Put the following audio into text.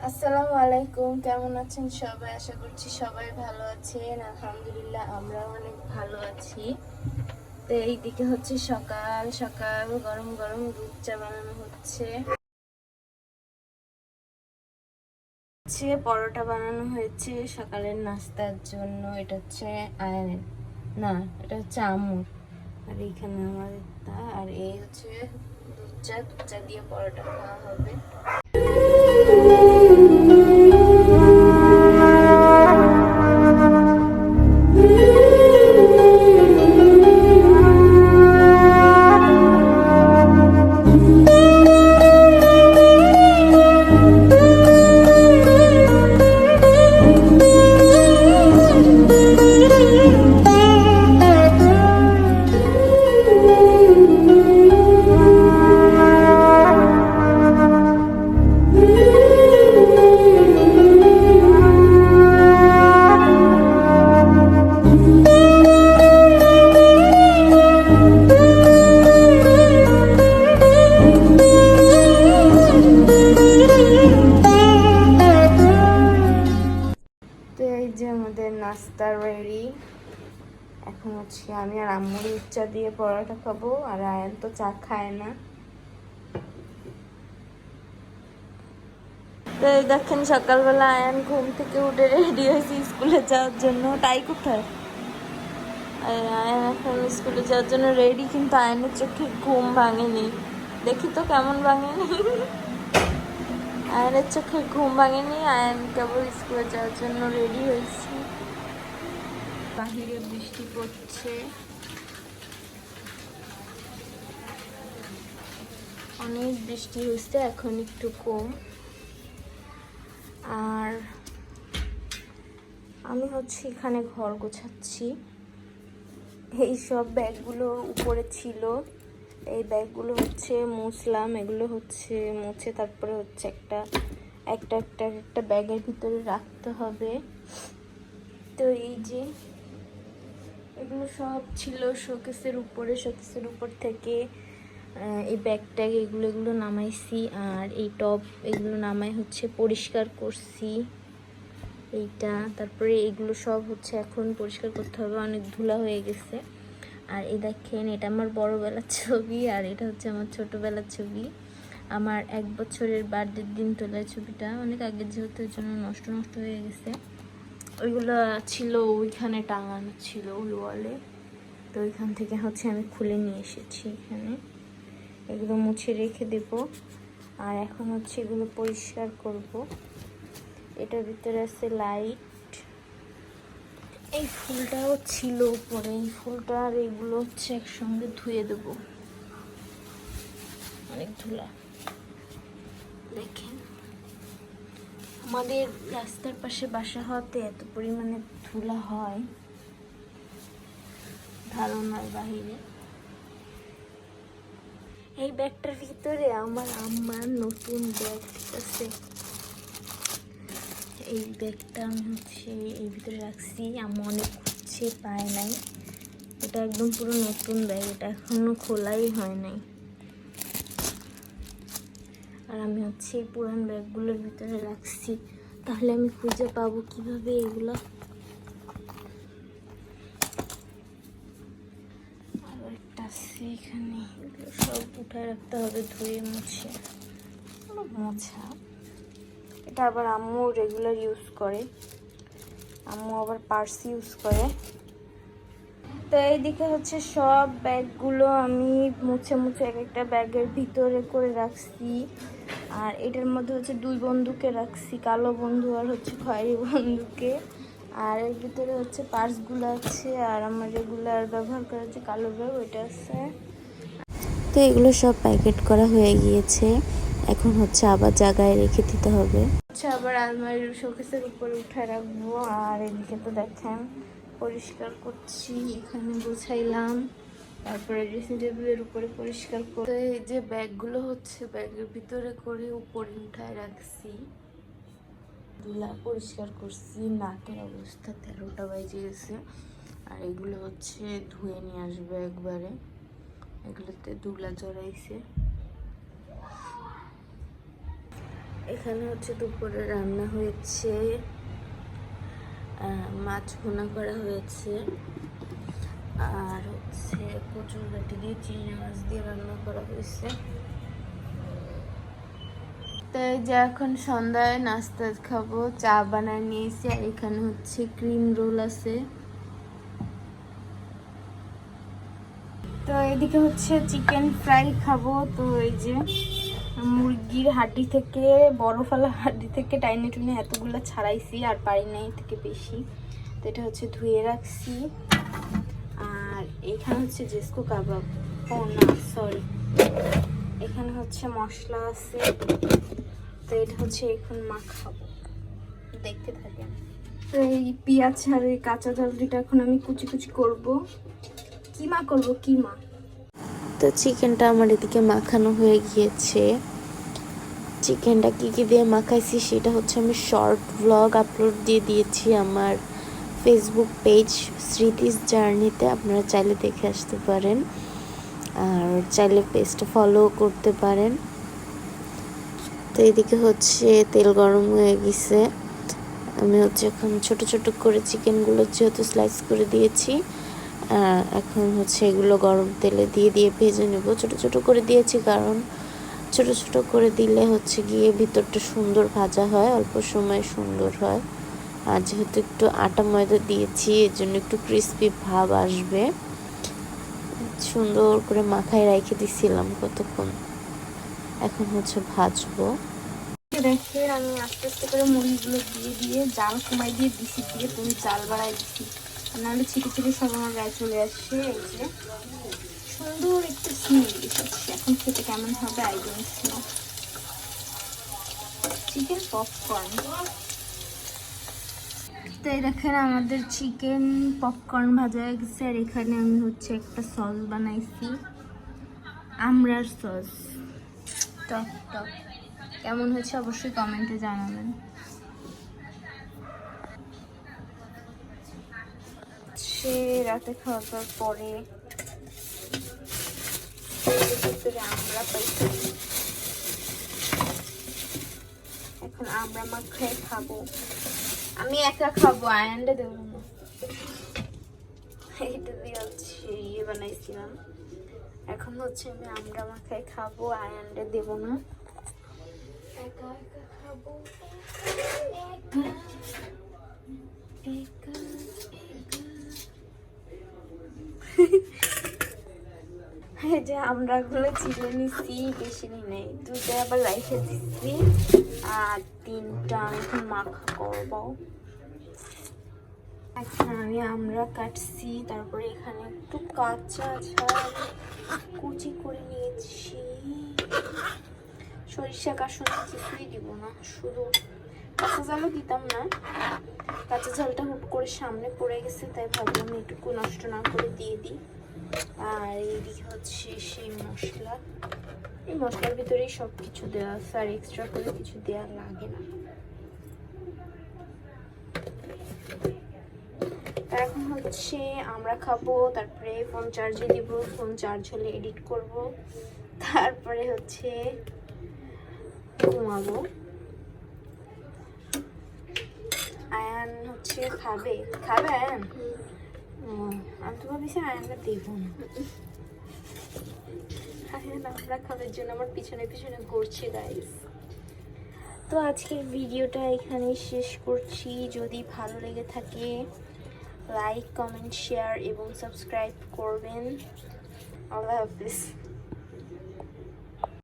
আসসালামু আলাইকুম, কেমন আছেন সবাই? আশা করছি সবাই ভালো আছেন। আলহামদুলিল্লাহ আমরাও অনেক ভালো আছি। তো এইদিকে হচ্ছে সকাল সকাল গরম গরম দুধ চা বানানো হচ্ছে। পরোটা বানানো হয়েছে সকালের নাস্তার জন্য। এটা হচ্ছে না, এটা হচ্ছে আমুর। আর এইখানে আমাদের আর এই হচ্ছে দুধ চা দিয়ে পরোটা খাওয়া হবে। তো এই যে আমাদের নাস্তা রেডি। এখন হচ্ছে আমি আর আম্মু দুধ চা দিয়ে পরোটা খাবো, আর আয়ান তো চা খায় না। তো দেখেন সকালবেলা আয়ান ঘুম থেকে উঠে রেডি হয়েছে স্কুলে যাওয়ার জন্য। তাই কোথায় আয়ান এখন স্কুলে যাওয়ার জন্য রেডি, কিন্তু আয়ানের চোখে ঘুম ভাঙেনি। দেখি তো কেমন ভাঙেনি। আয়ানের চোখে ঘুম ভাঙেনি, আয়ান কেবল স্কুলে যাওয়ার জন্য রেডি হয়েছে। বাহিরে বৃষ্টি পড়ছে, অনেক বৃষ্টি হয়েছে, এখন একটু কম। আর আমি হচ্ছে এখানে ঘর গোছাচ্ছি। এই সব ব্যাগগুলো উপরে ছিল, এই ব্যাগগুলো হচ্ছে মুছলাম। এগুলো হচ্ছে মুছে তারপরে হচ্ছে একটা একটা একটা একটা ব্যাগের ভিতরে রাখতে হবে। তো এই যে এগুলো সব ছিল শোকেসের উপরে, শোকেসের উপর থেকে এই ব্যাগ ট্যাগ এগুলো এগুলো নামাইছি। আর এই টপ এগুলো নামাই হচ্ছে পরিষ্কার করছি এইটা। তারপরে এগুলো সব হচ্ছে এখন পরিষ্কার করতে হবে, অনেক ধুলা হয়ে গেছে। আর এই দেখেন, এটা আমার বড়বেলার ছবি, আর এটা হচ্ছে আমার ছোটোবেলার ছবি। আমার 1 বছরের বার্থডের দিন তোলা ছবিটা, অনেক আগের যেহেতু ওই জন্য নষ্ট নষ্ট হয়ে গেছে। ওইগুলো ছিল ওইখানে টাঙানো ছিল ওই ওয়ালে, তো ওইখান থেকে হচ্ছে আমি খুলে নিয়ে এসেছি এখানে। এগুলো মুছে রেখে দেব। আর এখন হচ্ছে এগুলো পরিষ্কার করব। এটার ভিতরে আছে লাইট। এই ফুলটাও ছিল উপরে, এই ফুলটা আর এইগুলো হচ্ছে একসঙ্গে ধুয়ে দেব, অনেক ধুলা। দেখেন আমাদের রাস্তার পাশে বাসা হওয়াতে এত পরিমাণে ধুলা হয় ধারণার বাহিরে। এই ব্যাগটার ভিতরে আমার আম্মার নতুন ব্যাগ আছে। এই ব্যাগটা আমি হচ্ছে এই ভিতরে রাখছি, আম্মা অনেক খুঁজছে পায় নাই। এটা একদম পুরো নতুন ব্যাগ, এটা এখনো খোলাই হয় নাই। আর আমি হচ্ছে এই পুরান ব্যাগগুলোর ভিতরে রাখছি, তাহলে আমি খুঁজে পাবো কিভাবে এগুলো। আর একটা আছে এখানে, এগুলো সব উঠায় রাখতে হবে ধুয়ে মুছে। মোছা, এটা আবার আম্মু রেগুলার ইউজ করে, আম্মু আবার পার্স ইউজ করে। তো এইদিকে হচ্ছে সব ব্যাগগুলো আমি মুছে মুছে এক একটা ব্যাগের ভিতরে করে রাখছি। আর এটার মধ্যে হচ্ছে 2 বন্ধুকে রাখছি, কালো বন্ধু আর হচ্ছে খয়েরি বন্ধুকে। আর এর ভিতরে হচ্ছে পার্সগুলো আছে, আর আমার রেগুলার ব্যবহার করা হচ্ছে কালো ব্যাগ, ওইটা আছে। তো এগুলো সব প্যাকেট করা হয়ে গিয়েছে, এখন হচ্ছে আবার জায়গায় রেখে দিতে হবে। আচ্ছা, আবার আলমারির শোকেসের উপরে উঠে রাখবো। আর এদিকে তো দেখেন পরিষ্কার করছি, এখানে গোছাইলাম, তারপরে ড্রেসিং টেবিলের উপরে পরিষ্কার করে এই যে ব্যাগগুলো হচ্ছে ব্যাগের ভিতরে করে উপরে উঠায় রাখছি। ধুলা পরিষ্কার করছি, নাকের অবস্থা 13টা বাজে গেছে। আর এগুলো হচ্ছে ধুয়ে নিয়ে আসবো একবারে, এগুলোতে ধুলা জড়াইছে। এখানে হচ্ছে দুপুরে রান্না হয়েছে, মাছ ভুনা করা হয়েছে, আর হচ্ছে কচুর গাঠি দিয়ে চিংড়ি মাছ দিয়ে রান্না করা হয়েছে। তো এই যে এখন সন্ধ্যায় নাস্তা খাবো, চা বানায় নিয়েছি, আর এখানে হচ্ছে ক্রিম রোল আছে। তো এদিকে হচ্ছে চিকেন ফ্রাই খাবো। তো এই যে মুরগির হাড্ডি থেকে, বড় হাড্ডি থেকে টাইনে টুনে এতগুলো ছাড়াইছি, আর পারি নাই থেকে বেশি। তো এটা হচ্ছে ধুয়ে রাখছি। আর এখানে হচ্ছে জেসকো কাবাব, ও না সরি, এখানে হচ্ছে মশলা আছে। তো এটা হচ্ছে এখন মাখাবো, দেখতে থাকেন। তো এই পেঁয়াজ আর এই কাঁচা ঝালটা এখন আমি কুচি কুচি করবো, কিমা করবো কিমা। তো চিকেনটা আমার এদিকে মাখানো হয়ে গিয়েছে। চিকেনটা কি কি দিয়ে মাখাইছি সেটা হচ্ছে আমি শর্ট ব্লগ আপলোড দিয়ে দিয়েছি আমার ফেসবুক পেজ স্মৃতিস জার্নিতে, আপনারা চাইলে দেখে আসতে পারেন, আর চাইলে পেজটা ফলো করতে পারেন। তো এদিকে হচ্ছে তেল গরম হয়ে গেছে, আমি হচ্ছে এখন ছোট ছোট করে চিকেনগুলো যেহেতু স্লাইস করে দিয়েছি, এখন হচ্ছে এগুলো গরম তেলে দিয়ে ভেজে নেব। ছোট ছোট করে দিয়েছি কারণ ছোট ছোট করে দিলে হচ্ছে গিয়ে ভিতরটা সুন্দর ভাজা হয়, অল্প সময় সুন্দর হয়। আর যেহেতু একটু আটা ময়দা দিয়েছি এর জন্য একটু ক্রিস্পি ভাব আসবে। সুন্দর করে মাখায় রেখে দিছিলাম কতক্ষণ, এখন হচ্ছে ভাজবো। দেখে আমি আস্তে আস্তে করে মুড়িগুলো দিয়ে জাল কমাই দিয়ে তুমি জাল বাড়াই দিচ্ছি, নাহলে ছিটে ছিটে সব আমার গায়ে চলে আসছে। এই যে সুন্দর একটু স্মেল এসেছে, এখন খেতে কেমন হবে I don't know. Chicken popcorn, তো এই দেখেন আমাদের চিকেন পপকর্ন ভাজা হয়ে গেছে। আর এখানে আমি হচ্ছে একটা সস বানাইছি, আমড়ার সস, টক টক। কেমন হয়েছে অবশ্যই কমেন্টে জানাবেন। সে রাতে খাওয়া দাওয়ার পরে আমরা পাইছি, এখন আমরা মাখায় খাবো। আমি একা খাবো, আয়ানটা দেবো না। এটা দিয়ে হচ্ছে ইয়ে বানাইছিলাম, এখন হচ্ছে আমি আমরা মাখায় খাবো, আয়ানটা দেবো না। একা একা খাবো, যে আমরা গুলো চিড়ে নিচ্ছি, বেশি নেই, দুটো আবার রাইখে দিচ্ছি, আর 3টা আমি এখন মাখা করবো। এখন আমি আমরা কাটছি, তারপরে এখানে একটু কাঁচা ঝাল কুচি করে নিয়েছি। সরিষা কাসুন কিছুই দিব না, শুধু কাঁচা ঝালও দিতাম না, কাঁচা ঝালটা হুট করে সামনে পড়ে গেছে, তাই ভাবলাম এটুকু নষ্ট না করে দিয়ে দিই। আর এইদিকে হচ্ছে সেই মশলা, এই মশলার ভিতরেই সব কিছু দেওয়া আছে, আর এক্সট্রা করে কিছু দেওয়া লাগে না। এখন হচ্ছে আমরা খাবো, তারপরে ফোন চার্জে দিব, ফোন চার্জ হলে এডিট করব, তারপরে হচ্ছে ঘুমাবো। আয়ান হচ্ছে খাবে আয়ান, আমি তো ভাবছি আয়ানটা দেবো না। আয়ান আমরা খাবার জন্য আমার পিছনে পিছনে ঘুরছে গাইস। তো আজকের ভিডিওটা এখানেই শেষ করছি। যদি ভালো লেগে থাকে লাইক, কমেন্ট, শেয়ার এবং সাবস্ক্রাইব করবেন। আল্লাহ হাফিজ।